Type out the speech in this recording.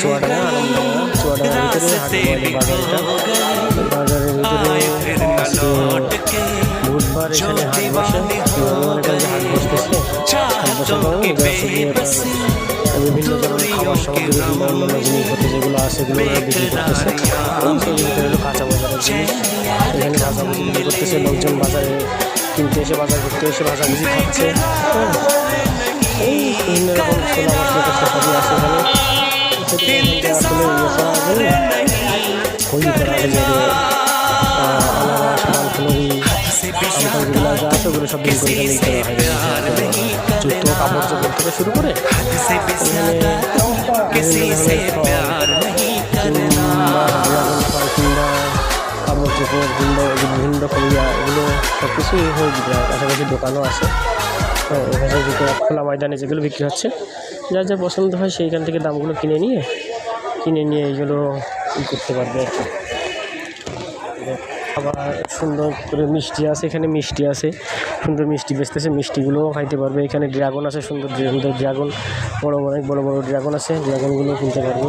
চুয়াডাঙ্গার ভিতরে বাজারের ভিতরে বুধবার এখানে হাট বসে। মনে করেন যে হাট বসতেছে, হাট বসার কারণে বিভিন্ন ধরনের খাবার সামগ্রী, বিভিন্ন অন্যান্য জিনিসপত্র যেগুলো আছে সেগুলো বিক্রি করতেছে। ভিতরে হলো কাঁচা বাজারের জিনিস, এখানে ভাজাভুজি বিক্রি করতেছে। লোকজন বাজারে কিনতে এসে, বাজার ঘুরতে এসে ভাজাভুজি খাচ্ছে। এই বিভিন্ন রকম ছোলা মশলা সবই আছে এখানে। আসলে আনারস, মালফুলরি, যেগুলো আছে ওগুলো সব দিন করে নিতে হয়। জুতো, কাপড় চোপড় থেকে শুরু করে এখানে কিংবা কাপড় চোপড় কিংবা বিভিন্ন রকম এগুলো সব কিছুই হয়ে যেতে হয়। পাশাপাশি দোকানও আছে। এখানে যেগুলো খোলা ময়দানে যেগুলো বিক্রি হচ্ছে, যার যা পছন্দ হয় সেইখান থেকে দামগুলো কিনে নিয়ে এইগুলো করতে পারবে। আবার সুন্দর করে মিষ্টি আছে, এখানে মিষ্টি আছে, সুন্দর মিষ্টি বেচতেছে, মিষ্টিগুলোও খাইতে পারবে। এখানে ড্রাগন আছে, সুন্দর সুন্দর ড্রাগন, অনেক বড় বড় ড্রাগন আছে, ড্রাগনগুলো কিনতে পারবে।